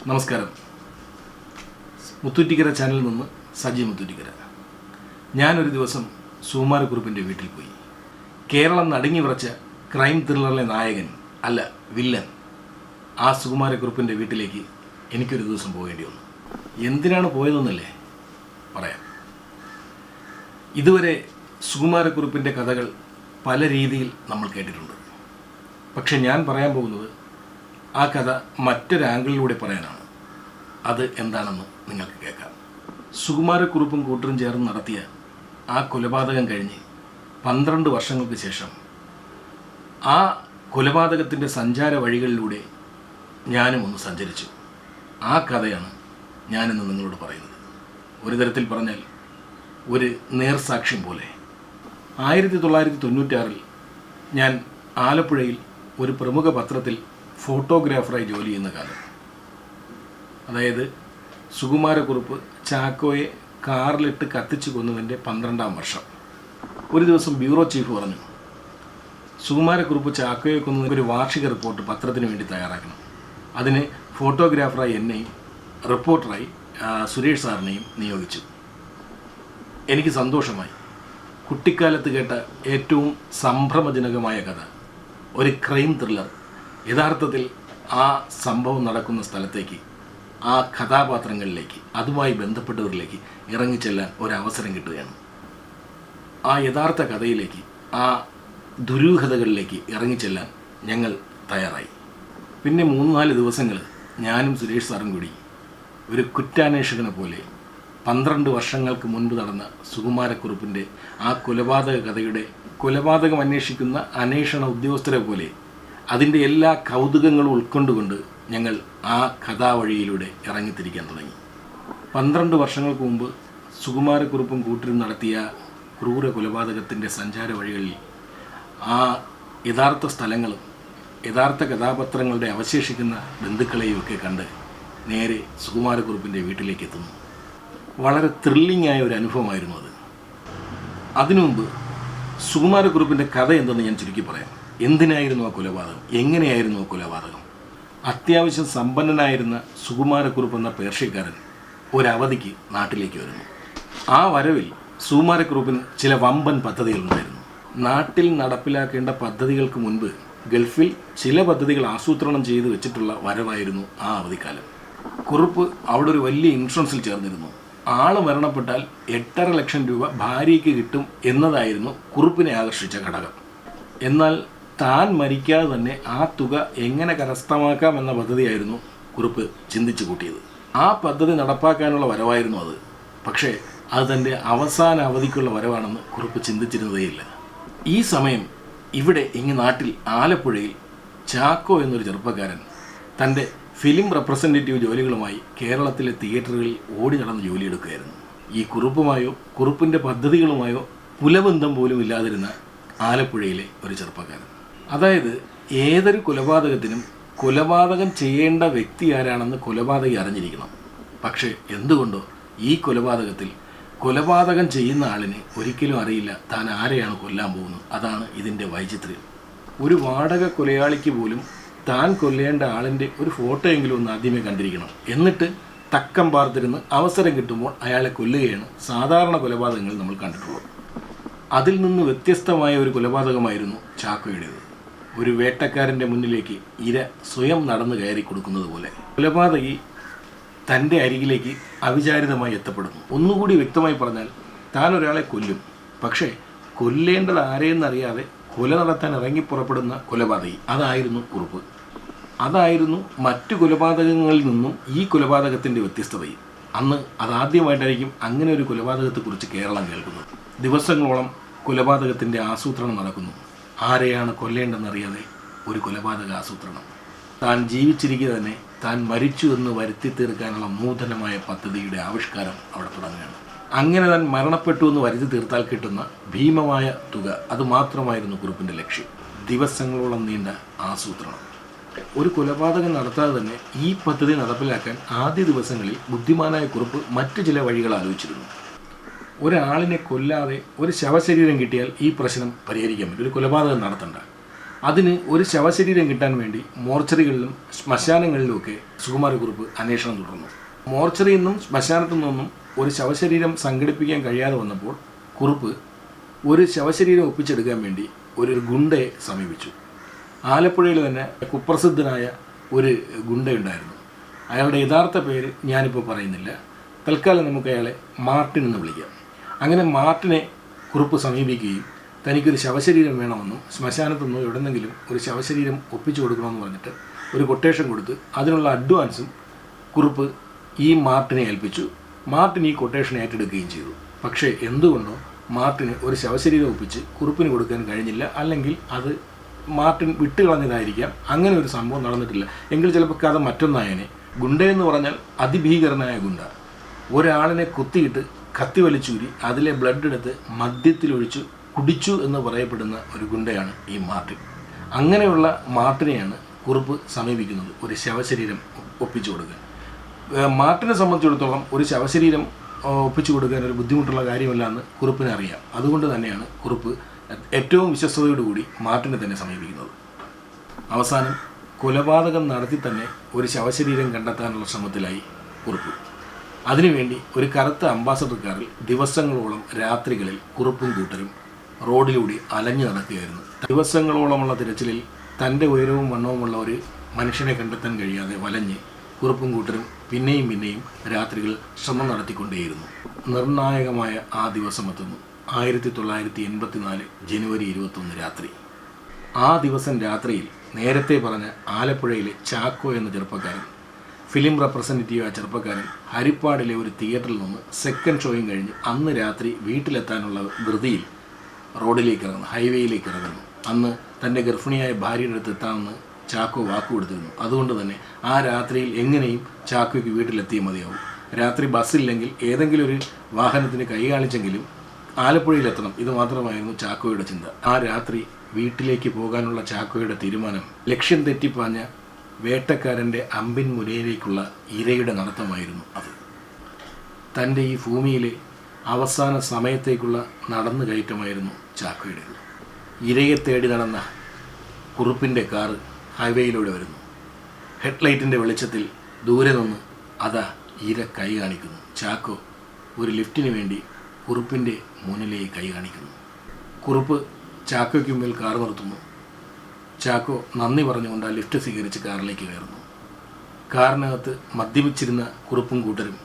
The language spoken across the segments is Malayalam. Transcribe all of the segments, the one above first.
നമസ്കാരം. മുത്തൂറ്റിക്കര ചാനലിൽ നിന്ന് സജി മുത്തൂറ്റിക്കര. ഞാനൊരു ദിവസം സുകുമാരക്കുറുപ്പിൻ്റെ വീട്ടിൽ പോയി. കേരളം നടുങ്ങി വിറച്ച ക്രൈം ത്രില്ലറിലെ നായകൻ അല്ല വില്ലൻ ആ സുകുമാരക്കുറുപ്പിൻ്റെ വീട്ടിലേക്ക് എനിക്കൊരു ദിവസം പോകേണ്ടി വന്നു. എന്തിനാണ് പോയതെന്നല്ലേ പറയാം. ഇതുവരെ സുകുമാരക്കുറുപ്പിൻ്റെ കഥകൾ പല രീതിയിൽ നമ്മൾ കേട്ടിട്ടുണ്ട്. പക്ഷെ ഞാൻ പറയാൻ പോകുന്നത് ആ കഥ മറ്റൊരു ആംഗിളിലൂടെ പറയാനാണ്. അത് എന്താണെന്ന് നിങ്ങൾക്ക് കേൾക്കാം. സുകുമാരക്കുറുപ്പും കൂട്ടരും ചേർന്ന് നടത്തിയ ആ കൊലപാതകം കഴിഞ്ഞ് 12 വർഷങ്ങൾക്ക് ശേഷം ആ കൊലപാതകത്തിൻ്റെ സഞ്ചാര വഴികളിലൂടെ ഞാനും ഒന്ന് സഞ്ചരിച്ചു. ആ കഥയാണ് ഞാനിന്ന് നിങ്ങളോട് പറയുന്നത്. ഒരു തരത്തിൽ പറഞ്ഞാൽ ഒരു നേർസാക്ഷ്യം പോലെ. 1996 ഞാൻ ആലപ്പുഴയിൽ ഒരു പ്രമുഖ പത്രത്തിൽ ഫോട്ടോഗ്രാഫറായി ജോലി ചെയ്യുന്ന കാലം. അതായത് സുകുമാരക്കുറുപ്പ് ചാക്കോയെ കാറിലിട്ട് കത്തിച്ചു കൊന്നതിൻ്റെ 12ാം വർഷം. ഒരു ദിവസം ബ്യൂറോ ചീഫ് പറഞ്ഞു, സുകുമാരക്കുറുപ്പ് ചാക്കോയെ കൊന്നതിന് ഒരു വാർഷിക റിപ്പോർട്ട് പത്രത്തിന് വേണ്ടി തയ്യാറാക്കണം. അതിന് ഫോട്ടോഗ്രാഫറായി എന്നെയും റിപ്പോർട്ടറായി സുരേഷ് സാറിനെയും നിയോഗിച്ചു. എനിക്ക് സന്തോഷമായി. കുട്ടിക്കാലത്ത് കേട്ട ഏറ്റവും സംഭ്രമജനകമായ കഥ, ഒരു ക്രൈം ത്രില്ലർ, യഥാർത്ഥത്തിൽ ആ സംഭവം നടക്കുന്ന സ്ഥലത്തേക്ക്, ആ കഥാപാത്രങ്ങളിലേക്ക്, അതുമായി ബന്ധപ്പെട്ടവരിലേക്ക് ഇറങ്ങിച്ചെല്ലാൻ ഒരവസരം കിട്ടുകയാണ്. ആ യഥാർത്ഥ കഥയിലേക്ക്, ആ ദുരൂഹതകളിലേക്ക് ഇറങ്ങിച്ചെല്ലാൻ ഞങ്ങൾ തയ്യാറായി. പിന്നെ 3-4 ദിവസങ്ങൾ ഞാനും സുരേഷ് സാറും കൂടി ഒരു കുറ്റാന്വേഷകനെ പോലെ 12 വർഷങ്ങൾക്ക് മുൻപ് നടന്ന സുകുമാരക്കുറുപ്പിൻ്റെ ആ കൊലപാതക കഥയുടെ കൊലപാതകം അന്വേഷിക്കുന്ന അന്വേഷണ ഉദ്യോഗസ്ഥരെ പോലെ അതിൻ്റെ എല്ലാ കൗതുകങ്ങളും ഉൾക്കൊണ്ടുകൊണ്ട് ഞങ്ങൾ ആ കഥാവഴിയിലൂടെ ഇറങ്ങിത്തിരിക്കാൻ തുടങ്ങി. 12 വർഷങ്ങൾക്ക് മുമ്പ് സുകുമാരക്കുറുപ്പും കൂട്ടരും നടത്തിയ ക്രൂര കൊലപാതകത്തിൻ്റെ സഞ്ചാര വഴികളിൽ ആ യഥാർത്ഥ സ്ഥലങ്ങളും യഥാർത്ഥ കഥാപാത്രങ്ങളുടെ അവശേഷിക്കുന്ന ബന്ധുക്കളെയുമൊക്കെ കണ്ട് നേരെ സുകുമാരക്കുറുപ്പിൻ്റെ വീട്ടിലേക്ക് എത്തുന്നു. വളരെ ത്രില്ലിംഗ് ആയ ഒരു അനുഭവമായിരുന്നു അത്. അതിനു മുമ്പ് സുകുമാരക്കുറുപ്പിൻ്റെ കഥ എന്തെന്ന് ഞാൻ ചുരുക്കി പറയാം. എന്തിനായിരുന്നു ആ കൊലപാതകം, എങ്ങനെയായിരുന്നു ആ കൊലപാതകം? അത്യാവശ്യം സമ്പന്നനായിരുന്ന സുകുമാരക്കുറുപ്പ് എന്ന പേർഷ്യക്കാരൻ ഒരവധിക്ക് നാട്ടിലേക്ക് വരുന്നു. ആ വരവിൽ സുകുമാരക്കുറുപ്പിന് ചില വമ്പൻ പദ്ധതികളുണ്ടായിരുന്നു. നാട്ടിൽ നടപ്പിലാക്കേണ്ട പദ്ധതികൾക്ക് മുൻപ് ഗൾഫിൽ ചില പദ്ധതികൾ ആസൂത്രണം ചെയ്ത് വെച്ചിട്ടുള്ള വരവായിരുന്നു ആ അവധിക്കാലം. കുറുപ്പ് അവിടെ ഒരു വലിയ ഇൻഷുറൻസിൽ ചേർന്നിരുന്നു. ആൾ മരണപ്പെട്ടാൽ 8.5 ലക്ഷം രൂപ ഭാര്യയ്ക്ക് കിട്ടും എന്നതായിരുന്നു കുറുപ്പിനെ ആകർഷിച്ച ഘടകം. എന്നാൽ താൻ മരിക്കാതെ തന്നെ ആ തുക എങ്ങനെ കരസ്ഥമാക്കാം എന്ന പദ്ധതിയായിരുന്നു കുറുപ്പ് ചിന്തിച്ചു കൂട്ടിയത്. ആ പദ്ധതി നടപ്പാക്കാനുള്ള വരവായിരുന്നു അത്. പക്ഷേ അത് തൻ്റെ അവസാന അവധിക്കുള്ള വരവാണെന്ന് കുറുപ്പ് ചിന്തിച്ചിരുന്നതേയില്ല. ഈ സമയം ഇവിടെ നാട്ടിൽ ആലപ്പുഴയിൽ ചാക്കോ എന്നൊരു ചെറുപ്പക്കാരൻ തൻ്റെ ഫിലിം റെപ്രസെൻറ്റേറ്റീവ് ജോലികളുമായി കേരളത്തിലെ തിയേറ്ററുകളിൽ ഓടി നടന്ന് ജോലിയെടുക്കുകയായിരുന്നു. ഈ കുറുപ്പുമായോ കുറുപ്പിൻ്റെ പദ്ധതികളുമായോ കുലബന്ധം പോലും ഇല്ലാതിരുന്ന ആലപ്പുഴയിലെ ഒരു ചെറുപ്പക്കാരൻ. അതായത് ഏതൊരു കൊലപാതകത്തിനും കൊലപാതകം ചെയ്യേണ്ട വ്യക്തി ആരാണെന്ന് കൊലപാതകി അറിഞ്ഞിരിക്കണം. പക്ഷേ എന്തുകൊണ്ടോ ഈ കൊലപാതകത്തിൽ കൊലപാതകം ചെയ്യുന്ന ആളിന് ഒരിക്കലും അറിയില്ല താൻ ആരെയാണ് കൊല്ലാൻ പോകുന്നത്. അതാണ് ഇതിൻ്റെ വൈചിത്ര്യം. ഒരു വാടക കൊലയാളിക്ക് പോലും താൻ കൊല്ലേണ്ട ആളിൻ്റെ ഒരു ഫോട്ടോയെങ്കിലും ഒന്ന് ആദ്യമേ കണ്ടിരിക്കണം. എന്നിട്ട് തക്കം പാർത്തിരുന്ന് അവസരം കിട്ടുമ്പോൾ അയാളെ കൊല്ലുകയാണ് സാധാരണ കൊലപാതകങ്ങൾ നമ്മൾ കണ്ടിട്ടുള്ളത്. അതിൽ നിന്ന് വ്യത്യസ്തമായ ഒരു കൊലപാതകമായിരുന്നു ചാക്കോയുടേത്. ഒരു വേട്ടക്കാരൻ്റെ മുന്നിലേക്ക് ഇര സ്വയം നടന്നു കയറി കൊടുക്കുന്നത് പോലെ കൊലപാതകി തൻ്റെ അരികിലേക്ക് അവിചാരിതമായി എത്തപ്പെടുന്നു. ഒന്നുകൂടി വ്യക്തമായി പറഞ്ഞാൽ, താൻ ഒരാളെ കൊല്ലും, പക്ഷേ കൊല്ലേണ്ടത് ആരെയെന്നറിയാതെ കൊല നടത്താൻ ഇറങ്ങിപ്പുറപ്പെടുന്ന കൊലപാതകി. അതായിരുന്നു കുറുപ്പ്. അതായിരുന്നു മറ്റു കൊലപാതകങ്ങളിൽ നിന്നും ഈ കൊലപാതകത്തിൻ്റെ വ്യത്യസ്തതയും. അന്ന് അതാദ്യമായിട്ടായിരിക്കും അങ്ങനെ ഒരു കൊലപാതകത്തെക്കുറിച്ച് കേരളം കേൾക്കുന്നത്. ദിവസങ്ങളോളം കൊലപാതകത്തിൻ്റെ ആസൂത്രണം നടക്കുന്നു. ആരെയാണ് കൊല്ലേണ്ടെന്നറിയാതെ ഒരു കൊലപാതക ആസൂത്രണം. താൻ ജീവിച്ചിരിക്കുക തന്നെ താൻ മരിച്ചു എന്ന് വരുത്തി തീർക്കാനുള്ള നൂതനമായ പദ്ധതിയുടെ ആവിഷ്കാരം അവിടെ തുടങ്ങുകയാണ്. അങ്ങനെ താൻ മരണപ്പെട്ടു എന്ന് വരുത്തി തീർത്താൽ കിട്ടുന്ന ഭീമമായ തുക, അതുമാത്രമായിരുന്നു കുറുപ്പിൻ്റെ ലക്ഷ്യം. ദിവസങ്ങളോളം നീണ്ട ആസൂത്രണം. ഒരു കൊലപാതകം നടത്താതെ തന്നെ ഈ പദ്ധതി നടപ്പിലാക്കാൻ ആദ്യ ദിവസങ്ങളിൽ ബുദ്ധിമാനായ കുറുപ്പ് മറ്റു ചില വഴികൾ ആലോചിച്ചിരുന്നു. ഒരാളിനെ കൊല്ലാതെ ഒരു ശവശരീരം കിട്ടിയാൽ ഈ പ്രശ്നം പരിഹരിക്കാൻ പറ്റും. ഒരു കൊലപാതകം നടത്തണ്ട. അതിന് ഒരു ശവശരീരം കിട്ടാൻ വേണ്ടി മോർച്ചറികളിലും ശ്മശാനങ്ങളിലുമൊക്കെ സുകുമാരക്കുറുപ്പ് അന്വേഷണം തുടർന്നു. മോർച്ചറിയിൽ നിന്നും ശ്മശാനത്തു നിന്നും ഒരു ശവശരീരം സംഘടിപ്പിക്കാൻ കഴിയാതെ വന്നപ്പോൾ കുറുപ്പ് ഒരു ശവശരീരം ഒപ്പിച്ചെടുക്കാൻ വേണ്ടി ഒരു ഗുണ്ടയെ സമീപിച്ചു. ആലപ്പുഴയിൽ തന്നെ കുപ്രസിദ്ധനായ ഒരു ഗുണ്ടയുണ്ടായിരുന്നു. അയാളുടെ യഥാർത്ഥ പേര് ഞാനിപ്പോൾ പറയുന്നില്ല. തൽക്കാലം നമുക്ക് അയാളെ മാർട്ടിൻ എന്ന് വിളിക്കാം. അങ്ങനെ മാർട്ടിനെ കുറുപ്പ് സമീപിക്കുകയും തനിക്കൊരു ശവശരീരം വേണമെന്നും ശ്മശാനത്തു നിന്നോ എവിടെന്നെങ്കിലും ഒരു ശവശരീരം ഒപ്പിച്ചു കൊടുക്കണമെന്ന് പറഞ്ഞിട്ട് ഒരു കൊട്ടേഷൻ കൊടുത്ത് അതിനുള്ള അഡ്വാൻസും കുറുപ്പ് ഈ മാർട്ടിനെ ഏൽപ്പിച്ചു. മാർട്ടിൻ ഈ കൊട്ടേഷൻ ഏറ്റെടുക്കുകയും ചെയ്തു. പക്ഷേ എന്തുകൊണ്ടോ മാർട്ടിന് ഒരു ശവശരീരം ഒപ്പിച്ച് കുറുപ്പിന് കൊടുക്കാൻ കഴിഞ്ഞില്ല. അല്ലെങ്കിൽ അത് മാർട്ടിൻ വിട്ടുകളഞ്ഞതായിരിക്കാം. അങ്ങനെ ഒരു സംഭവം നടന്നിട്ടില്ല. എങ്കിൽ ചിലപ്പോൾ കഥ മറ്റൊന്നായനെ. ഗുണ്ടയെന്ന് പറഞ്ഞാൽ അതിഭീകരനായ ഗുണ്ട. ഒരാളിനെ കുത്തിയിട്ട് കത്തി വലിച്ചൂരി അതിലെ ബ്ലഡ് എടുത്ത് മദ്യത്തിലൊഴിച്ച് കുടിച്ചു എന്ന് പറയപ്പെടുന്ന ഒരു ഗുണ്ടയാണ് ഈ മാർട്ടിൻ. അങ്ങനെയുള്ള മാർട്ടിനെയാണ് കുറുപ്പ് സമീപിക്കുന്നത് ഒരു ശവശരീരം ഒപ്പിച്ചു കൊടുക്കാൻ. മാർട്ടിനെ സംബന്ധിച്ചിടത്തോളം ഒരു ശവശരീരം ഒപ്പിച്ചു കൊടുക്കാൻ ഒരു ബുദ്ധിമുട്ടുള്ള കാര്യമല്ല എന്ന് കുറുപ്പിനെ അറിയാം. അതുകൊണ്ട് തന്നെയാണ് കുറുപ്പ് ഏറ്റവും വിശ്വസ്തയോടുകൂടി മാർട്ടിനെ തന്നെ സമീപിക്കുന്നത്. അവസാനം കൊലപാതകം നടത്തി തന്നെ ഒരു ശവശരീരം കണ്ടെത്താനുള്ള ശ്രമത്തിലായി കുറുപ്പ്. അതിനുവേണ്ടി ഒരു കറുത്ത അംബാസഡർ കാറിൽ ദിവസങ്ങളോളം രാത്രികളിൽ കുറുപ്പും കൂട്ടരും റോഡിലൂടെ അലഞ്ഞു നടക്കുകയായിരുന്നു. ദിവസങ്ങളോളമുള്ള തിരച്ചിലിൽ തൻ്റെ ഉയരവും വണ്ണവുമുള്ള ഒരു മനുഷ്യനെ കണ്ടെത്താൻ കഴിയാതെ വലഞ്ഞ് കുറുപ്പും കൂട്ടരും പിന്നെയും രാത്രികൾ ശ്രമം നടത്തിക്കൊണ്ടേയിരുന്നു. നിർണായകമായ ആ ദിവസം എത്തുന്നു. 1984 ജനുവരി 21 രാത്രി. ആ ദിവസം രാത്രിയിൽ നേരത്തെ പറഞ്ഞ ആലപ്പുഴയിലെ ചാക്കോ എന്ന ചെറുപ്പക്കാരൻ, ഫിലിം റെപ്രസെൻറ്റേറ്റീവായ ചെറുപ്പക്കാരൻ ഹരിപ്പാടിലെ ഒരു തിയേറ്ററിൽ നിന്ന് സെക്കൻഡ് ഷോയും കഴിഞ്ഞ് അന്ന് രാത്രി വീട്ടിലെത്താനുള്ള ധൃതിയിൽ റോഡിലേക്ക് ഇറങ്ങുന്നു, ഹൈവേയിലേക്ക് ഇറങ്ങുന്നു. അന്ന് തൻ്റെ ഗർഭിണിയായ ഭാര്യയുടെ അടുത്ത് എത്താമെന്ന് ചാക്കോ വാക്കുകൊടുത്തിരുന്നു. അതുകൊണ്ട് തന്നെ ആ രാത്രിയിൽ എങ്ങനെയും ചാക്കോയ്ക്ക് വീട്ടിലെത്തിയേ മതിയാവും. രാത്രി ബസ്സില്ലെങ്കിൽ ഏതെങ്കിലും ഒരു വാഹനത്തിന് കൈ കാണിച്ചെങ്കിലും ആലപ്പുഴയിലെത്തണം. ഇത് മാത്രമായിരുന്നു ചാക്കോയുടെ ചിന്ത. ആ രാത്രി വീട്ടിലേക്ക് പോകാനുള്ള ചാക്കോയുടെ തീരുമാനം ലക്ഷ്യം തെറ്റിപ്പാഞ്ഞ വേട്ടക്കാരൻ്റെ അമ്പിൻ മുനയിലേക്കുള്ള ഇരയുടെ നടത്തമായിരുന്നു അത്. തൻ്റെ ഈ ഭൂമിയിലെ അവസാന സമയത്തേക്കുള്ള നടന്നു കയറ്റമായിരുന്നു ചാക്കോയുടേത്. ഇരയെ തേടി നടന്ന കുറുപ്പിൻ്റെ കാറ് ഹൈവേയിലൂടെ വരുന്നു. ഹെഡ്ലൈറ്റിൻ്റെ വെളിച്ചത്തിൽ ദൂരെ നിന്ന് അതാ ഇര കൈ കാണിക്കുന്നു. ചാക്കോ ഒരു ലിഫ്റ്റിന് വേണ്ടി കുറുപ്പിൻ്റെ മുന്നിലേക്ക് കൈ കാണിക്കുന്നു. കുറുപ്പ് ചാക്കോയ്ക്ക് മുമ്പിൽ കാർ നിർത്തുന്നു. ചാക്കോ നന്ദി പറഞ്ഞുകൊണ്ട് ആ ലിഫ്റ്റ് സ്വീകരിച്ച് കാറിലേക്ക് കയറുന്നു. കാറിനകത്ത് മദ്യപിച്ചിരുന്ന കുറുപ്പും കൂട്ടരും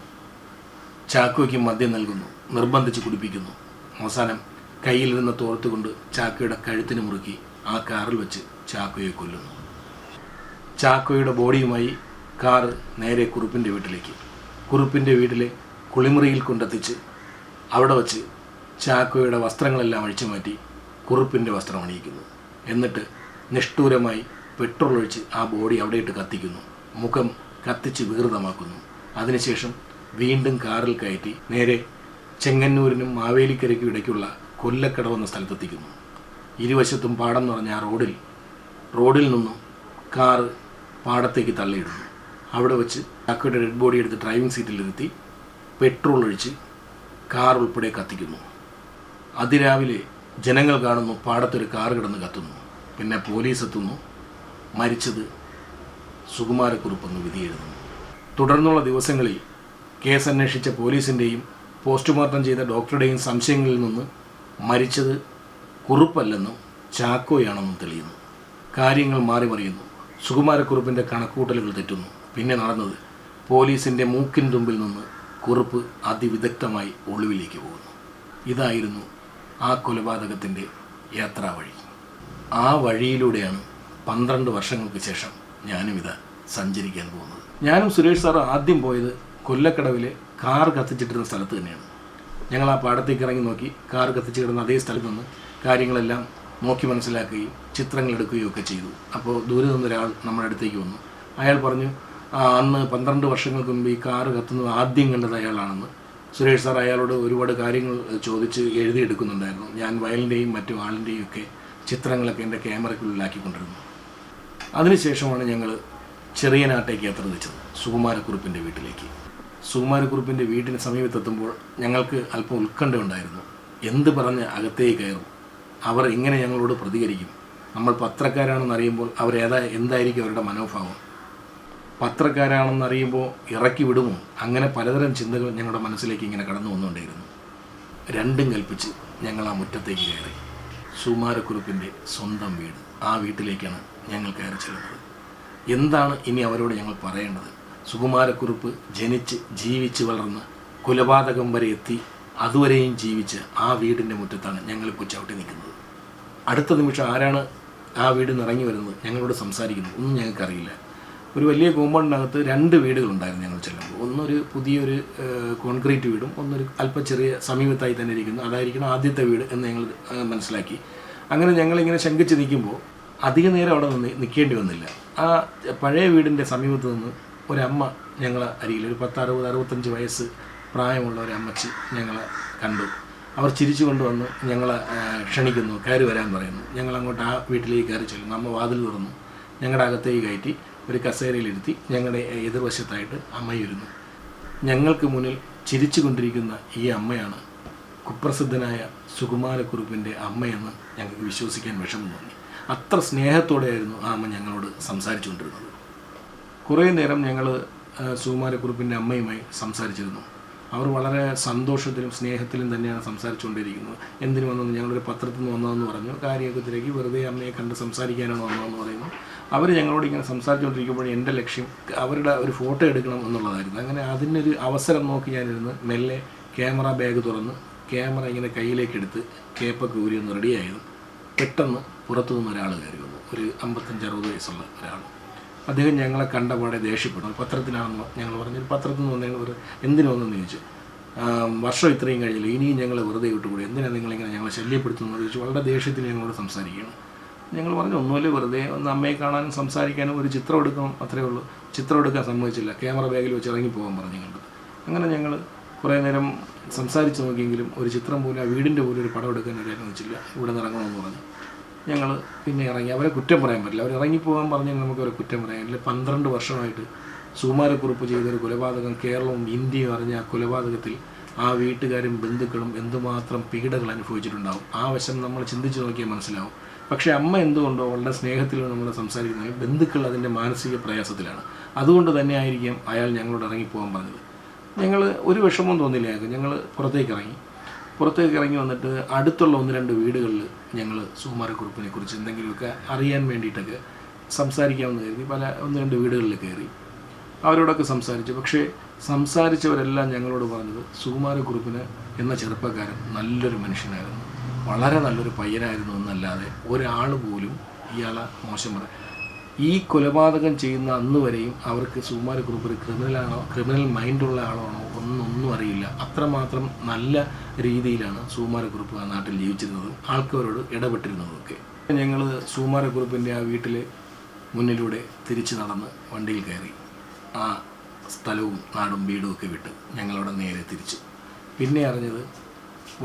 ചാക്കോയ്ക്ക് മദ്യം നൽകുന്നു, നിർബന്ധിച്ച് കുടിപ്പിക്കുന്നു. അവസാനം കയ്യിലിരുന്ന തോർത്തുകൊണ്ട് ചാക്കോയുടെ കഴുത്തിന് മുറുക്കി ആ കാറിൽ വെച്ച് ചാക്കോയെ കൊല്ലുന്നു. ചാക്കോയുടെ ബോഡിയുമായി കാറ് നേരെ കുറുപ്പിൻ്റെ വീട്ടിലേക്ക്, കുറുപ്പിൻ്റെ വീട്ടിലെ കുളിമുറിയിൽ കൊണ്ടെത്തിച്ച് അവിടെ വച്ച് ചാക്കോയുടെ വസ്ത്രങ്ങളെല്ലാം അഴിച്ചു മാറ്റി കുറുപ്പിൻ്റെ വസ്ത്രം അണിയിക്കുന്നു. എന്നിട്ട് നിഷ്ഠൂരമായി പെട്രോൾ ഒഴിച്ച് ആ ബോഡി അവിടെയിട്ട് കത്തിക്കുന്നു. മുഖം കത്തിച്ച് വികൃതമാക്കുന്നു. അതിനുശേഷം വീണ്ടും കാറിൽ കയറ്റി നേരെ ചെങ്ങന്നൂരിനും മാവേലിക്കരയ്ക്കും ഇടയ്ക്കുള്ള കൊല്ലക്കടവ് എന്ന സ്ഥലത്തെത്തിക്കുന്നു. ഇരുവശത്തും പാടം നിറഞ്ഞ ആ റോഡിൽ നിന്നും കാറ് പാടത്തേക്ക് തള്ളിയിടുന്നു. അവിടെ വെച്ച് ചാക്കോയുടെ ഡെഡ് ബോഡി എടുത്ത് ഡ്രൈവിംഗ് സീറ്റിലിരുത്തി പെട്രോൾ ഒഴിച്ച് കാർ ഉൾപ്പെടെ കത്തിക്കുന്നു. അതിരാവിലെ ജനങ്ങൾ കാണുന്നു പാടത്തൊരു കാർ കിടന്ന് കത്തുന്നു. പിന്നെ പോലീസ് എത്തുന്നു. മരിച്ചത് സുകുമാരക്കുറുപ്പെന്ന് വിധി എഴുതുന്നു. തുടർന്നുള്ള ദിവസങ്ങളിൽ കേസ് അന്വേഷിച്ച പോലീസിൻ്റെയും പോസ്റ്റ്മോർട്ടം ചെയ്ത ഡോക്ടറുടെയും സംശയങ്ങളിൽ നിന്ന് മരിച്ചത് കുറുപ്പല്ലെന്നും ചാക്കോയാണെന്നും തെളിയുന്നു. കാര്യങ്ങൾ മാറി മറിയുന്നു. സുകുമാരക്കുറുപ്പിൻ്റെ കണക്കുകൂട്ടലുകൾ തെറ്റുന്നു. പിന്നെ നടന്നത് പോലീസിൻ്റെ മൂക്കിൻ തുമ്പിൽ നിന്ന് കുറുപ്പ് അതിവിദഗ്ധമായി ഒളിവിലേക്ക് പോകുന്നു. ഇതായിരുന്നു ആ കൊലപാതകത്തിൻ്റെ യാത്രാവഴി. ആ വഴിയിലൂടെയാണ് 12 വർഷങ്ങൾക്ക് ശേഷം ഞാനും ഇത് സഞ്ചരിക്കാൻ പോകുന്നത്. ഞാനും സുരേഷ് സാറും ആദ്യം പോയത് കൊല്ലക്കടവിലെ കാർ കത്തിച്ചിട്ടിരുന്ന സ്ഥലത്ത് തന്നെയാണ്. ഞങ്ങൾ ആ പാടത്തേക്ക് ഇറങ്ങി നോക്കി കാർ കത്തിച്ച് കിടന്ന അതേ സ്ഥലത്ത് നിന്ന് കാര്യങ്ങളെല്ലാം നോക്കി മനസ്സിലാക്കുകയും ചിത്രങ്ങൾ എടുക്കുകയും ഒക്കെ ചെയ്തു. അപ്പോൾ ദൂരെ നിന്നൊരാൾ നമ്മുടെ അടുത്തേക്ക് വന്നു. അയാൾ പറഞ്ഞു, അന്ന് 12 വർഷങ്ങൾക്ക് മുമ്പ് ഈ കാറ് കത്തുന്നത് ആദ്യം കണ്ടത് അയാളാണെന്ന്. സുരേഷ് സാർ അയാളോട് ഒരുപാട് കാര്യങ്ങൾ ചോദിച്ച് എഴുതിയെടുക്കുന്നുണ്ടായിരുന്നു. ഞാൻ വയലിൻ്റെയും മറ്റു ആളിൻ്റെയും ഒക്കെ ചിത്രങ്ങളൊക്കെ എൻ്റെ ക്യാമറയ്ക്കുള്ളിലാക്കിക്കൊണ്ടിരുന്നു. അതിനുശേഷമാണ് ഞങ്ങൾ ചെറിയനാട്ടേക്ക് യാത്ര തിരിച്ചത്, സുകുമാരക്കുറുപ്പിൻ്റെ വീട്ടിലേക്ക്. സുകുമാരക്കുറുപ്പിൻ്റെ വീട്ടിന് സമീപത്തെത്തുമ്പോൾ ഞങ്ങൾക്ക് അല്പം ഉത്കണ്ഠ ഉണ്ടായിരുന്നു. എന്ത് പറഞ്ഞ് അകത്തേക്ക് കയറും, അവർ എങ്ങനെ ഞങ്ങളോട് പ്രതികരിക്കും, നമ്മൾ പത്രക്കാരാണെന്ന് അറിയുമ്പോൾ എന്തായിരിക്കും അവരുടെ മനോഭാവം? പത്രക്കാരാണെന്ന് അറിയുമ്പോൾ ഇറക്കി വിടുമോ? അങ്ങനെ പലതരം ചിന്തകൾ ഞങ്ങളുടെ മനസ്സിലേക്ക് ഇങ്ങനെ കടന്നു വന്നുകൊണ്ടേയിരുന്നു. രണ്ടും കൽപ്പിച്ച് ഞങ്ങൾ ആ മുറ്റത്തേക്ക് കയറി. സുകുമാരക്കുറുപ്പിൻ്റെ സ്വന്തം വീട്, ആ വീട്ടിലേക്കാണ് ഞങ്ങൾ കയറി ചെല്ലുന്നത്. എന്താണ് ഇനി അവരോട് ഞങ്ങൾ പറയേണ്ടത്? സുകുമാരക്കുറുപ്പ് ജനിച്ച് ജീവിച്ച് വളർന്ന് കൊലപാതകം വരെ എത്തി അതുവരെയും ജീവിച്ച് ആ വീടിൻ്റെ മുറ്റത്താണ് ഞങ്ങളിപ്പോൾ ചവിട്ടി നിൽക്കുന്നത്. അടുത്ത നിമിഷം ആരാണ് ആ വീട് നിറങ്ങി വരുന്നത്, ഞങ്ങളോട് സംസാരിക്കുന്നത് ഒന്നും ഞങ്ങൾക്കറിയില്ല. ഒരു വലിയ കോമ്പൗണ്ടിനകത്ത് 2 വീടുകളുണ്ടായിരുന്നു ഞങ്ങൾ ചെല്ലുമ്പോൾ. ഒന്നൊരു പുതിയൊരു കോൺക്രീറ്റ് വീടും ഒന്നൊരു അല്പം ചെറിയ സമീപത്തായി തന്നെ ഇരിക്കുന്നു. അതായിരിക്കണം ആദ്യത്തെ വീട് എന്ന് ഞങ്ങൾ മനസ്സിലാക്കി. അങ്ങനെ ഞങ്ങളിങ്ങനെ ശങ്കിച്ച് നിൽക്കുമ്പോൾ അധിക നേരം അവിടെ നിൽക്കേണ്ടി വന്നില്ല. ആ പഴയ വീടിൻ്റെ സമീപത്ത് നിന്ന് ഒരമ്മ ഞങ്ങളെ അരികിൽ, ഒരു 60-65 വയസ്സ് പ്രായമുള്ള ഒരു അമ്മച്ചി ഞങ്ങളെ കണ്ടു. അവർ ചിരിച്ചു കൊണ്ടുവന്ന് ഞങ്ങളെ ക്ഷണിക്കുന്നു, കയറി വരാൻ പറയുന്നു. ഞങ്ങളങ്ങോട്ട് ആ വീട്ടിലേക്ക് കയറി ചെല്ലുന്നു. അമ്മ വാതിൽ തുറന്നു ഞങ്ങളുടെ അകത്തേക്ക് കയറ്റി ഒരു കസേരയിലിരുത്തി. ഞങ്ങളുടെ എതിർവശത്തായിട്ട് അമ്മയിരുന്നു. ഞങ്ങൾക്ക് മുന്നിൽ ചിരിച്ചു കൊണ്ടിരിക്കുന്ന ഈ അമ്മയാണ് കുപ്രസിദ്ധനായ സുകുമാരക്കുറുപ്പിൻ്റെ അമ്മയെന്ന് ഞങ്ങൾക്ക് വിശ്വസിക്കാൻ വിഷമം തോന്നി. അത്ര സ്നേഹത്തോടെയായിരുന്നു ആ അമ്മ ഞങ്ങളോട് സംസാരിച്ചു കൊണ്ടിരുന്നത്. കുറേ നേരം ഞങ്ങൾ സുകുമാരക്കുറുപ്പിൻ്റെ അമ്മയുമായി സംസാരിച്ചിരുന്നു. അവർ വളരെ സന്തോഷത്തിലും സ്നേഹത്തിലും തന്നെയാണ് സംസാരിച്ചുകൊണ്ടിരിക്കുന്നത്. എന്തിനു വന്നെന്ന്, ഞങ്ങളൊരു പത്രത്തിൽ നിന്ന് വന്നതെന്ന് പറഞ്ഞു. കാര്യമൊക്കെ തിരക്കി വെറുതെ അമ്മയെ കണ്ട് സംസാരിക്കാനാണ് വന്നതെന്ന് പറയുന്നു. അവർ ഞങ്ങളോട് ഇങ്ങനെ സംസാരിച്ചുകൊണ്ടിരിക്കുമ്പോൾ എൻ്റെ ലക്ഷ്യം അവരുടെ ഒരു ഫോട്ടോ എടുക്കണം എന്നുള്ളതായിരുന്നു. അങ്ങനെ അതിനൊരു അവസരം നോക്കി ഞാനിരുന്ന് മെല്ലെ ക്യാമറ ബാഗ് തുറന്ന് ക്യാമറ ഇങ്ങനെ കയ്യിലേക്കെടുത്ത് കേപ്പൊക്കെ ഊരി ഒന്ന് റെഡിയായിരുന്നു. പെട്ടെന്ന് പുറത്തു നിന്ന് ഒരാൾ കയറി വന്നു. ഒരു 55-60 വയസ്സുള്ള ഒരാൾ. അദ്ദേഹം ഞങ്ങളെ കണ്ടപാടെ ദേഷ്യപ്പെട്ടു. പത്രത്തിനാണെന്ന് ഞങ്ങൾ പറഞ്ഞു. പത്രത്തിൽ നിന്ന് വന്നതിന് എന്തിനു വന്നെന്ന് ചോദിച്ചു. വർഷം ഇത്രയും കഴിഞ്ഞില്ല, ഇനിയും ഞങ്ങളെ വെറുതെ വിട്ടുകൂടി, എന്തിനാണ് നിങ്ങളിങ്ങനെ ഞങ്ങളെ ശല്യപ്പെടുത്തുന്നത് ചോദിച്ചു. വളരെ ദേഷ്യത്തിൽ ഞങ്ങളോട് സംസാരിക്കുകയാണ്. ഞങ്ങൾ പറഞ്ഞു, ഒന്നുമില്ല, വെറുതെ ഒന്ന് അമ്മയെ കാണാനും സംസാരിക്കാനും ഒരു ചിത്രം എടുക്കണം, അത്രയേ ഉള്ളൂ. ചിത്രം എടുക്കാൻ സമ്മതിച്ചില്ല. ക്യാമറ ബാഗിൽ വെച്ച് ഇറങ്ങിപ്പോകാൻ പറഞ്ഞു ഞങ്ങൾ. അങ്ങനെ ഞങ്ങൾ കുറേ നേരം സംസാരിച്ച് നോക്കിയെങ്കിലും ഒരു ചിത്രം പോലും, ആ വീടിൻ്റെ പോലും ഒരു പടം എടുക്കാൻ ഒരു അനുവദിച്ചില്ല. ഇവിടെ നിന്ന് ഇറങ്ങണമെന്ന് പറഞ്ഞു. ഞങ്ങൾ പിന്നെ ഇറങ്ങി. അവരെ കുറ്റം പറയാൻ പറ്റില്ല. അവർ ഇറങ്ങിപ്പോകാൻ പറഞ്ഞാൽ നമുക്ക് അവരെ കുറ്റം പറയാൻ പറ്റില്ല. 12 വർഷമായിട്ട് സുകുമാരക്കുറുപ്പ് ചെയ്തൊരു കൊലപാതകം കേരളവും ഇന്ത്യയും അറിഞ്ഞ ആ കൊലപാതകത്തിൽ ആ വീട്ടുകാരും ബന്ധുക്കളും എന്തുമാത്രം പീഡകൾ അനുഭവിച്ചിട്ടുണ്ടാവും. ആ വശം നമ്മൾ ചിന്തിച്ച് നോക്കിയാൽ മനസ്സിലാവും. പക്ഷേ അമ്മ എന്തുകൊണ്ടോ അവളുടെ സ്നേഹത്തിൽ നമ്മൾ സംസാരിക്കുന്നത്, ബന്ധുക്കൾ അതിൻ്റെ മാനസിക പ്രയാസത്തിലാണ്. അതുകൊണ്ട് തന്നെ ആയിരിക്കാം അയാൾ ഞങ്ങളോട് ഇറങ്ങിപ്പോകാൻ പറഞ്ഞത്. ഞങ്ങൾ ഒരു വിഷമവും തോന്നില്ല ഞങ്ങൾക്ക്. ഞങ്ങൾ പുറത്തേക്ക് ഇറങ്ങി വന്നിട്ട് അടുത്തുള്ള 1-2 വീടുകളിൽ ഞങ്ങൾ സുകുമാരക്കുറുപ്പിനെ കുറിച്ച് എന്തെങ്കിലുമൊക്കെ അറിയാൻ വേണ്ടിയിട്ടൊക്കെ സംസാരിക്കാമെന്ന് കരുതി 1-2 വീടുകളിൽ കയറി അവരോടൊക്കെ സംസാരിച്ചു. പക്ഷേ സംസാരിച്ചവരെല്ലാം ഞങ്ങളോട് പറഞ്ഞത് സുകുമാരക്കുറുപ്പിന് എന്ന ചെറുപ്പക്കാരൻ നല്ലൊരു മനുഷ്യനായിരുന്നു, വളരെ നല്ലൊരു പയ്യനായിരുന്നു എന്നല്ലാതെ ഒരാൾ പോലും ഇയാളെ മോശം പറയും. ഈ കൊലപാതകം ചെയ്യുന്ന അന്ന് വരെയും അവർക്ക് സുകുമാരക്കുറുപ്പ് ഒരു ക്രിമിനൽ മൈൻഡുള്ള ആളാണോ ഒന്നും അറിയില്ല. അത്രമാത്രം നല്ല രീതിയിലാണ് സുകുമാരക്കുറുപ്പ് ആ നാട്ടിൽ ജീവിച്ചിരുന്നത്, ആൾക്കാരോട് ഇടപെട്ടിരുന്നതൊക്കെ. ഞങ്ങൾ സുകുമാരക്കുറുപ്പിൻ്റെ ആ വീട്ടിൽ മുന്നിലൂടെ തിരിച്ചു നടന്ന് വണ്ടിയിൽ കയറി ആ സ്ഥലവും നാടും വീടും ഒക്കെ വിട്ട് ഞങ്ങളവിടെ നേരെ തിരിച്ചു. പിന്നെ അറിഞ്ഞത്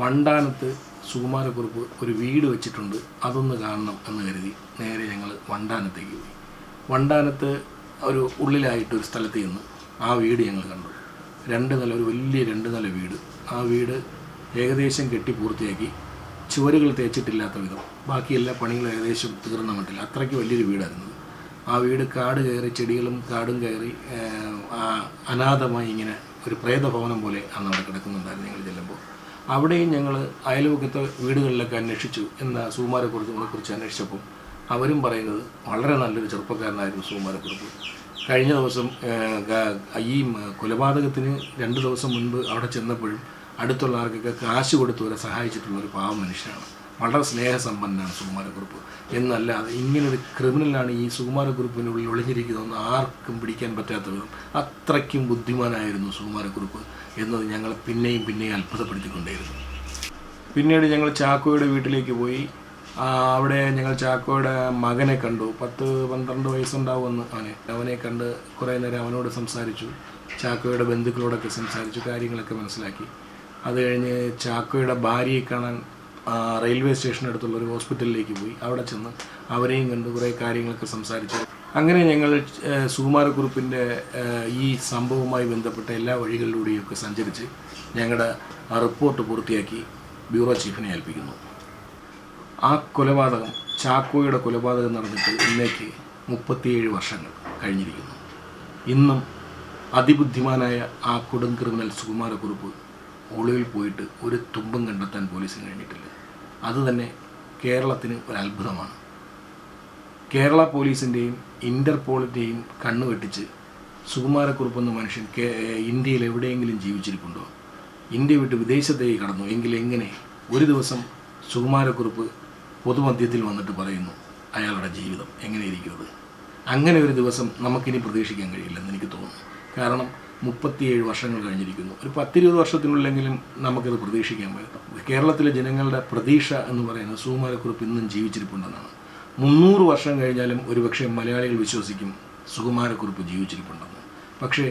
വണ്ടാനത്ത് സുകുമാരക്കുറുപ്പ് ഒരു വീട് വെച്ചിട്ടുണ്ട്, അതൊന്ന് കാണണം എന്ന് കരുതി നേരെ ഞങ്ങൾ വണ്ടാനത്തേക്ക് പോയി. വണ്ടാനത്ത് ഒരു ഉള്ളിലായിട്ടൊരു സ്ഥലത്ത് നിന്ന് ആ വീട് ഞങ്ങൾ കണ്ടു. 2 നില, ഒരു വലിയ 2 നില വീട്. ആ വീട് ഏകദേശം കെട്ടി പൂർത്തിയാക്കി, ചുവരുകൾ തേച്ചിട്ടില്ലാത്ത വിധം, ബാക്കി എല്ലാ പണികളും ഏകദേശം തീർന്ന മട്ടില്ല. അത്രയ്ക്ക് വലിയൊരു വീടായിരുന്നു. ആ വീട് കാട് കയറി, ചെടികളും കാടും കയറി അനാഥമായി ഇങ്ങനെ ഒരു പ്രേതഭവനം പോലെ അന്ന് അവിടെ കിടക്കുന്നുണ്ടായിരുന്നു. ഞങ്ങൾ ചെല്ലുമ്പോൾ അവിടെയും ഞങ്ങൾ അയൽവക്കത്തെ വീടുകളിലൊക്കെ അന്വേഷിച്ചു. എന്താ സുകുമാരക്കുറുപ്പിനെ കുറിച്ച് അന്വേഷിച്ചപ്പോൾ അവരും പറയുന്നത് വളരെ നല്ലൊരു ചെറുപ്പക്കാരനായിരുന്നു സുകുമാരക്കുറുപ്പ്. കഴിഞ്ഞ ദിവസം ഈ കൊലപാതകത്തിന് 2 ദിവസം മുൻപ് അവിടെ ചെന്നപ്പോഴും അടുത്തുള്ള ആർക്കൊക്കെ കാശ് കൊടുത്തവരെ സഹായിച്ചിട്ടുള്ളൊരു പാവം മനുഷ്യനാണ്. വളരെ സ്നേഹസമ്പന്നനാണ് സുകുമാരക്കുറുപ്പ്. എന്നല്ലാതെ ഇങ്ങനൊരു ക്രിമിനലാണ് ഈ സുകുമാരക്കുറുപ്പിനുള്ളിൽ ഒളിഞ്ഞിരിക്കുന്നതെന്ന് ആർക്കും പിടിക്കാൻ പറ്റാത്ത വിധം അത്രയ്ക്കും ബുദ്ധിമാനായിരുന്നു സുകുമാരക്കുറുപ്പ് എന്നത് ഞങ്ങൾ പിന്നെയും അത്ഭുതപ്പെടുത്തിക്കൊണ്ടേയിരുന്നു. പിന്നീട് ഞങ്ങൾ ചാക്കോയുടെ വീട്ടിലേക്ക് പോയി. അവിടെ ഞങ്ങൾ ചാക്കോയുടെ മകനെ കണ്ടു. 10-12 വയസ്സുണ്ടാവുമെന്ന് അവനെ കണ്ട് കുറേ നേരം അവനോട് സംസാരിച്ചു. ചാക്കോയുടെ ബന്ധുക്കളോടൊക്കെ സംസാരിച്ചു, കാര്യങ്ങളൊക്കെ മനസ്സിലാക്കി. അത് കഴിഞ്ഞ് ചാക്കോയുടെ ഭാര്യയെ കാണാൻ റെയിൽവേ സ്റ്റേഷനടുത്തുള്ള ഒരു ഹോസ്പിറ്റലിലേക്ക് പോയി. അവിടെ ചെന്ന് അവരെയും കണ്ട് കുറേ കാര്യങ്ങളൊക്കെ സംസാരിച്ചു. അങ്ങനെ ഞങ്ങൾ സുകുമാരക്കുറുപ്പിൻ്റെ ഈ സംഭവവുമായി ബന്ധപ്പെട്ട എല്ലാ വഴികളിലൂടെയൊക്കെ സഞ്ചരിച്ച് ഞങ്ങളുടെ റിപ്പോർട്ട് പൂർത്തിയാക്കി ബ്യൂറോ ചീഫിനെ ഏൽപ്പിക്കുന്നു. ആ കൊലപാതകം ചാക്കോയുടെ കൊലപാതകം നടന്നിട്ട് ഇന്നേക്ക് 37 വർഷങ്ങൾ കഴിഞ്ഞിരിക്കുന്നു. ഇന്നും അതിബുദ്ധിമാനായ ആ കൊടും ക്രിമിനൽ സുകുമാരക്കുറുപ്പ് ഒളിവിൽ പോയിട്ട് ഒരു തുമ്പും കണ്ടെത്താൻ പോലീസിന് കഴിഞ്ഞിട്ടില്ല. അതുതന്നെ കേരളത്തിന് ഒരു അത്ഭുതമാണ്. കേരള പോലീസിൻ്റെയും ഇൻ്റർപോളിൻ്റെയും കണ്ണു വെട്ടിച്ച് സുകുമാരക്കുറുപ്പ് എന്ന മനുഷ്യൻ ഇന്ത്യയിൽ എവിടെയെങ്കിലും ജീവിച്ചിരിപ്പുണ്ടോ? ഇന്ത്യ വിട്ട് വിദേശത്തേക്ക് കടന്നു എങ്കിൽ എങ്ങനെ ഒരു ദിവസം സുകുമാരക്കുറുപ്പ് പൊതുമധ്യത്തിൽ വന്നിട്ട് പറയുന്നു അയാളുടെ ജീവിതം എങ്ങനെയിരിക്കുന്നത്? അങ്ങനെ ഒരു ദിവസം നമുക്കിനി പ്രതീക്ഷിക്കാൻ കഴിയില്ലെന്ന് എനിക്ക് തോന്നുന്നു. കാരണം 37 വർഷങ്ങൾ കഴിഞ്ഞിരിക്കുന്നു. ഒരു 10-20 വർഷത്തിനുള്ളിലെങ്കിലും നമുക്കത് പ്രതീക്ഷിക്കാൻ പറ്റും. കേരളത്തിലെ ജനങ്ങളുടെ പ്രതീക്ഷ എന്ന് പറയുന്നത് സുകുമാരക്കുറുപ്പ് ഇന്നും ജീവിച്ചിരിപ്പുണ്ടെന്നാണ്. 300 വർഷം കഴിഞ്ഞാലും ഒരുപക്ഷെ മലയാളികൾ വിശ്വസിക്കും സുകുമാരക്കുറുപ്പ് ജീവിച്ചിരിപ്പുണ്ടെന്ന്. പക്ഷേ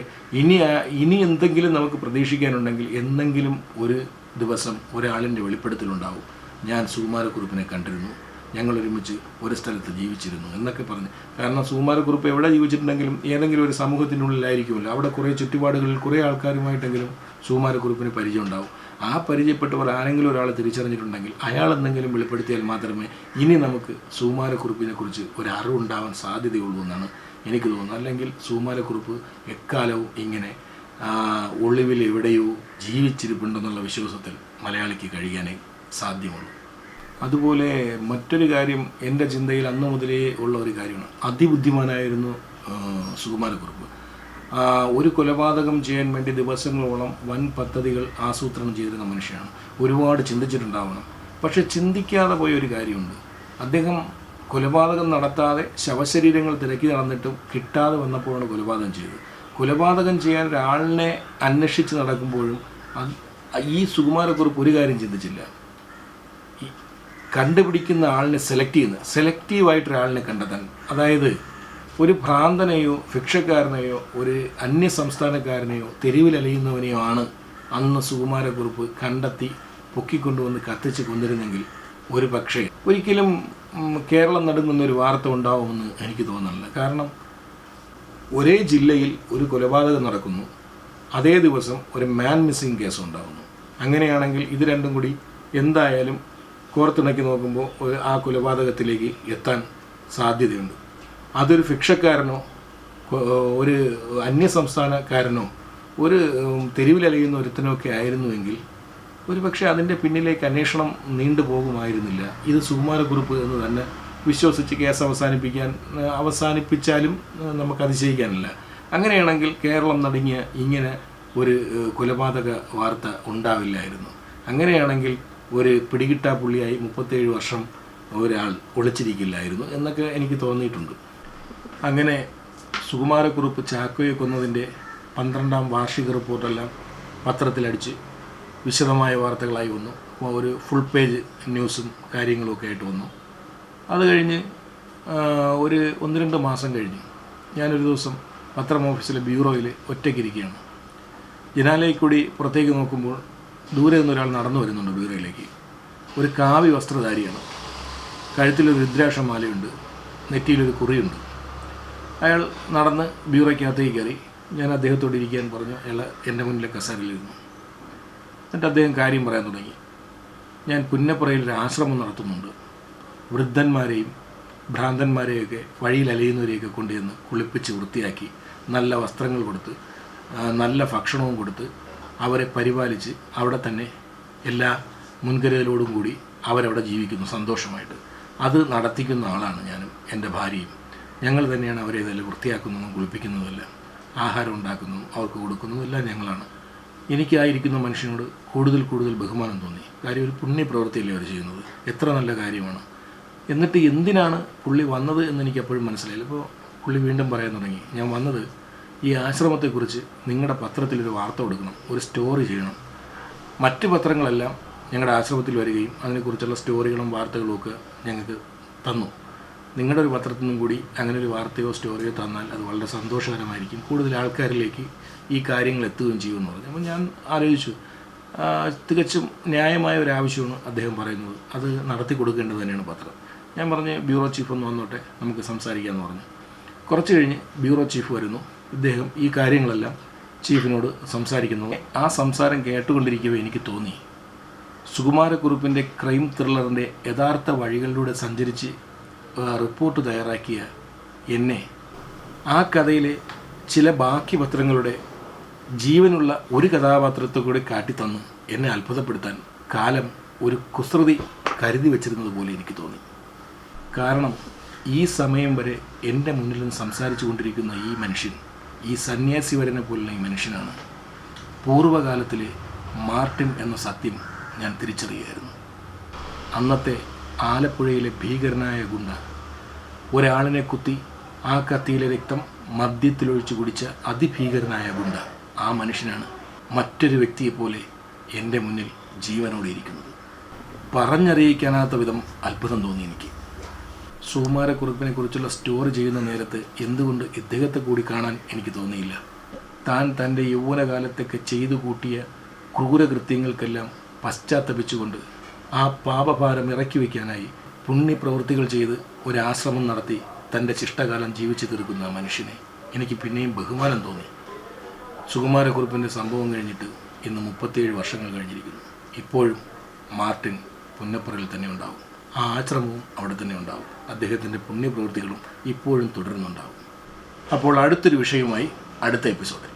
ഇനി എന്തെങ്കിലും നമുക്ക് പ്രതീക്ഷിക്കാനുണ്ടെങ്കിൽ എന്തെങ്കിലും ഒരു ദിവസം ഒരാളിൻ്റെ വെളിപ്പെടുത്തലുണ്ടാവും. ഞാൻ സുകുമാരക്കുറുപ്പിനെ കണ്ടിരുന്നു, ഞങ്ങൾ ഒരുമിച്ച് ഒരു സ്ഥലത്ത് ജീവിച്ചിരുന്നു എന്നൊക്കെ പറഞ്ഞ്. കാരണം സുകുമാരക്കുറുപ്പ് എവിടെ ജീവിച്ചിട്ടുണ്ടെങ്കിലും ഏതെങ്കിലും ഒരു സമൂഹത്തിനുള്ളിലായിരിക്കുമല്ലോ. അവിടെ കുറേ ചുറ്റുപാടുകളിൽ കുറേ ആൾക്കാരുമായിട്ടെങ്കിലും സുകുമാരക്കുറുപ്പിന് പരിചയം ഉണ്ടാവും. ആ പരിചയപ്പെട്ടവർ ആരെങ്കിലും ഒരാൾ തിരിച്ചറിഞ്ഞിട്ടുണ്ടെങ്കിൽ അയാൾ എന്തെങ്കിലും വെളിപ്പെടുത്തിയാൽ മാത്രമേ ഇനി നമുക്ക് സുകുമാരക്കുറുപ്പിനെ കുറിച്ച് ഒരു അറിവുണ്ടാവാൻ സാധ്യതയുള്ളൂ എന്നാണ് എനിക്ക് തോന്നുന്നത്. അല്ലെങ്കിൽ സുകുമാരക്കുറുപ്പ് എക്കാലവും ഇങ്ങനെ ഒളിവിൽ എവിടെയോ ജീവിച്ചിരിപ്പുണ്ടെന്നുള്ള വിശ്വാസത്തിൽ മലയാളിക്ക് കഴിയാനേ സാധ്യമുള്ളൂ. അതുപോലെ മറ്റൊരു കാര്യം എൻ്റെ ചിന്തയിൽ അന്നു മുതലേ ഉള്ള ഒരു കാര്യമാണ്. അതിബുദ്ധിമാനായിരുന്നു സുകുമാരക്കുറുപ്പ്. ഒരു കൊലപാതകം ചെയ്യാൻ വേണ്ടി ദിവസങ്ങളോളം വൻ പദ്ധതികൾ ആസൂത്രണം ചെയ്തിരുന്ന മനുഷ്യനാണ്. ഒരുപാട് ചിന്തിച്ചിട്ടുണ്ടാവണം. പക്ഷെ ചിന്തിക്കാതെ പോയ ഒരു കാര്യമുണ്ട്. അദ്ദേഹം കൊലപാതകം നടത്താതെ ശവശരീരങ്ങൾ തിരക്കി നടന്നിട്ടും കിട്ടാതെ വന്നപ്പോഴാണ് കൊലപാതകം ചെയ്തത്. കൊലപാതകം ചെയ്യാൻ ഒരാളിനെ അന്വേഷിച്ച് നടക്കുമ്പോഴും ഈ സുകുമാരക്കുറുപ്പ് ഒരു കാര്യം ചിന്തിച്ചില്ല. കണ്ടുപിടിക്കുന്ന ആളിനെ സെലക്റ്റീവായിട്ടൊരാളിനെ കണ്ടെത്താൻ. അതായത് ഒരു ഭ്രാന്തനെയോ ഭിക്ഷക്കാരനെയോ ഒരു അന്യസംസ്ഥാനക്കാരനെയോ തെരുവിലലയുന്നവനെയോ ആണ് അന്ന് സുകുമാരക്കുറുപ്പ് കണ്ടെത്തി പൊക്കിക്കൊണ്ടുവന്ന് കത്തിച്ച് കൊന്നിരുന്നെങ്കിൽ ഒരു പക്ഷേ ഒരിക്കലും കേരളം നടുങ്ങുന്നൊരു വാർത്ത ഉണ്ടാവുമെന്ന് എനിക്ക് തോന്നുന്നില്ല. കാരണം ഒരേ ജില്ലയിൽ ഒരു കൊലപാതകം നടക്കുന്നു, അതേ ദിവസം ഒരു മാൻ മിസ്സിംഗ് കേസ് ഉണ്ടാകുന്നു. അങ്ങനെയാണെങ്കിൽ ഇത് രണ്ടും കൂടി എന്തായാലും കോർത്തിണക്കി നോക്കുമ്പോൾ ആ കൊലപാതകത്തിലേക്ക് എത്താൻ സാധ്യതയുണ്ട്. അതൊരു ഭിക്ഷക്കാരനോ ഒരു അന്യസംസ്ഥാനക്കാരനോ ഒരു തെരുവിലലയുന്ന ഒരുത്തനോ ഒക്കെ ആയിരുന്നുവെങ്കിൽ ഒരു പക്ഷേ അതിൻ്റെ പിന്നിലേക്ക് അന്വേഷണം നീണ്ടുപോകുമായിരുന്നില്ല. ഇത് സുകുമാരക്കുറുപ്പ് എന്ന് തന്നെ വിശ്വസിച്ച് കേസ് അവസാനിപ്പിച്ചാലും നമുക്ക് അതിശയിക്കാനില്ല. അങ്ങനെയാണെങ്കിൽ കേരളം നടുങ്ങിയ ഇങ്ങനെ ഒരു കൊലപാതക വാർത്ത ഉണ്ടാവില്ലായിരുന്നു. അങ്ങനെയാണെങ്കിൽ ഒരു പിടികിട്ടാപ്പുള്ളിയായി 37 വർഷം ഒരാൾ ഒളിച്ചിരിക്കില്ലായിരുന്നു എന്നൊക്കെ എനിക്ക് തോന്നിയിട്ടുണ്ട്. അങ്ങനെ സുകുമാരക്കുറുപ്പ് ചാക്കോയെ കൊന്നതിൻ്റെ 12ാം വാർഷിക റിപ്പോർട്ടെല്ലാം പത്രത്തിലടിച്ച് വിശദമായ വാർത്തകളായി വന്നു. ഒരു ഫുൾ പേജ് ന്യൂസും കാര്യങ്ങളുമൊക്കെ ആയിട്ട് വന്നു. അത് കഴിഞ്ഞ് ഒരു 1-2 മാസം കഴിഞ്ഞ് ഞാനൊരു ദിവസം പത്രം ഓഫീസിലെ ബ്യൂറോയിൽ ഒറ്റയ്ക്കിരിക്കുകയാണ്. ജനാലയിൽ കൂടി പുറത്തേക്ക് നോക്കുമ്പോൾ ദൂരെ നിന്നൊരാൾ നടന്നു വരുന്നുണ്ട് ബ്യൂറോയിലേക്ക്. ഒരു കാവി വസ്ത്രധാരിയാണ്. കഴുത്തിലൊരു രുദ്രാക്ഷമാലയുണ്ട്, നെറ്റിയിലൊരു കുറിയുണ്ട്. അയാൾ നടന്ന് ബ്യൂറോയ്ക്കകത്തേക്ക് കയറി. ഞാൻ അദ്ദേഹത്തോട് ഇരിക്കാൻ പറഞ്ഞു. അയാൾ എൻ്റെ മുന്നിലെ കസേരയിലിരുന്നു. എന്നിട്ട് അദ്ദേഹം കാര്യം പറയാൻ തുടങ്ങി. ഞാൻ പുന്നപ്പുറയിൽ ഒരു ആശ്രമം നടത്തുന്നുണ്ട്. വൃദ്ധന്മാരെയും ഭ്രാന്തന്മാരെയൊക്കെ വഴിയിൽ അലയുന്നവരെയൊക്കെ കൊണ്ടുവന്ന് കുളിപ്പിച്ച് വൃത്തിയാക്കി നല്ല വസ്ത്രങ്ങൾ കൊടുത്ത് നല്ല ഭക്ഷണവും കൊടുത്ത് അവരെ പരിപാലിച്ച് അവിടെ തന്നെ എല്ലാ മുൻകരുതലോടും കൂടി അവരവിടെ ജീവിക്കുന്നു സന്തോഷമായിട്ട്. അത് നടത്തിക്കുന്ന ആളാണ് ഞാനും എൻ്റെ ഭാര്യയും. ഞങ്ങൾ തന്നെയാണ് അവരെ ഇതെല്ലാം വൃത്തിയാക്കുന്നതും കുളിപ്പിക്കുന്നതുമെല്ലാം, ആഹാരം ഉണ്ടാക്കുന്നതും അവർക്ക് കൊടുക്കുന്നതും എല്ലാം ഞങ്ങളാണ്. എനിക്കായിരിക്കുന്ന മനുഷ്യനോട് കൂടുതൽ ബഹുമാനം തോന്നി. കാര്യം ഒരു പുണ്യപ്രവൃത്തിയല്ലേ അവർ ചെയ്യുന്നത്, എത്ര നല്ല കാര്യമാണ്. എന്നിട്ട് എന്തിനാണ് പുള്ളി വന്നത് എന്നെനിക്ക് എപ്പോഴും മനസ്സിലായില്ല. അപ്പോൾ പുള്ളി വീണ്ടും പറയാൻ തുടങ്ങി. ഞാൻ വന്നത് ഈ ആശ്രമത്തെക്കുറിച്ച് നിങ്ങളുടെ പത്രത്തിലൊരു വാർത്ത കൊടുക്കണം, ഒരു സ്റ്റോറി ചെയ്യണം. മറ്റ് പത്രങ്ങളെല്ലാം ഞങ്ങളുടെ ആശ്രമത്തിൽ വരികയും അതിനെക്കുറിച്ചുള്ള സ്റ്റോറികളും വാർത്തകളും ഒക്കെ ഞങ്ങൾക്ക് തന്നു. നിങ്ങളുടെ ഒരു പത്രത്തിൽ നിന്നും കൂടി അങ്ങനെ ഒരു വാർത്തയോ സ്റ്റോറിയോ തന്നാൽ അത് വളരെ സന്തോഷകരമായിരിക്കും, കൂടുതൽ ആൾക്കാരിലേക്ക് ഈ കാര്യങ്ങൾ എത്തുകയും ചെയ്യുമെന്ന് പറഞ്ഞു. അപ്പോൾ ഞാൻ ആലോചിച്ചു, തികച്ചും ന്യായമായ ഒരു ആവശ്യമാണ് അദ്ദേഹം പറയുന്നത്, അത് നടത്തി കൊടുക്കേണ്ടത് തന്നെയാണ് പത്രം. ഞാൻ പറഞ്ഞ് ബ്യൂറോ ചീഫ് ഒന്ന് വന്നോട്ടെ, നമുക്ക് സംസാരിക്കാമെന്ന് പറഞ്ഞു. കുറച്ച് കഴിഞ്ഞ് ബ്യൂറോ ചീഫ് വരുന്നു. ഇദ്ദേഹം ഈ കാര്യങ്ങളെല്ലാം ചീഫിനോട് സംസാരിക്കുന്നു. ആ സംസാരം കേട്ടുകൊണ്ടിരിക്കവേ എനിക്ക് തോന്നി, സുകുമാരക്കുറുപ്പിൻ്റെ ക്രൈം ത്രില്ലറിൻ്റെ യഥാർത്ഥ വഴികളിലൂടെ സഞ്ചരിച്ച് റിപ്പോർട്ട് തയ്യാറാക്കിയ എന്നെ ആ കഥയിലെ ചില ബാക്കി പത്രങ്ങളുടെ ജീവനുള്ള ഒരു കഥാപാത്രത്തെ കൂടി കാട്ടിത്തന്ന് എന്നെ അത്ഭുതപ്പെടുത്താൻ കാലം ഒരു കുസൃതി കരുതി വച്ചിരുന്നത് പോലെ എനിക്ക് തോന്നി. കാരണം ഈ സമയം വരെ എൻ്റെ മുന്നിൽ നിന്ന് സംസാരിച്ചു കൊണ്ടിരിക്കുന്ന ഈ മനുഷ്യൻ, ഈ സന്യാസി വരനെ പോലുള്ള ഈ മനുഷ്യനാണ് പൂർവ്വകാലത്തിലെ മാർട്ടിൻ എന്ന സത്യം ഞാൻ തിരിച്ചറിയുകയായിരുന്നു. അന്നത്തെ ആലപ്പുഴയിലെ ഭീകരനായ ഗുണ്ട ഒരാളിനെ കുത്തി ആ കത്തിയിലെ രക്തം മദ്യത്തിലൊഴിച്ച് കുടിച്ച അതിഭീകരനായ ഗുണ്ട, ആ മനുഷ്യനാണ് മറ്റൊരു വ്യക്തിയെപ്പോലെ എൻ്റെ മുന്നിൽ ജീവനോടെ ഇരിക്കുന്നത്. പറഞ്ഞറിയിക്കാനാത്ത വിധം അത്ഭുതം തോന്നി എനിക്ക്. സുകുമാരക്കുറുപ്പിനെ കുറിച്ചുള്ള സ്റ്റോറി ചെയ്യുന്ന നേരത്ത് എന്തുകൊണ്ട് ഇദ്ദേഹത്തെ കൂടി കാണാൻ എനിക്ക് തോന്നിയില്ല? താൻ തൻ്റെ യൗവനകാലത്തൊക്കെ ചെയ്തു കൂട്ടിയ ക്രൂരകൃത്യങ്ങൾക്കെല്ലാം പശ്ചാത്തപിച്ചുകൊണ്ട് ആ പാപഭാരം ഇറക്കി വയ്ക്കാനായി പുണ്യപ്രവൃത്തികൾ ചെയ്ത് ഒരാശ്രമം നടത്തി തൻ്റെ ശിഷ്ടകാലം ജീവിച്ചു തീർക്കുന്ന ആ മനുഷ്യനെ എനിക്ക് പിന്നെയും ബഹുമാനം തോന്നി. സുകുമാരക്കുറുപ്പിൻ്റെ സംഭവം കഴിഞ്ഞിട്ട് ഇന്ന് 37 വർഷങ്ങൾ കഴിഞ്ഞിരിക്കുന്നു. ഇപ്പോഴും മാർട്ടിൻ പുന്നപ്പുറയിൽ തന്നെ ഉണ്ടാവും. ആ ആശ്രമവും അവിടെ തന്നെ ഉണ്ടാവും. അദ്ദേഹത്തിൻ്റെ പുണ്യപ്രവൃത്തികളും ഇപ്പോഴും തുടരുന്നുണ്ടാവും. അപ്പോൾ അടുത്തൊരു വിഷയവുമായി അടുത്ത എപ്പിസോഡിൽ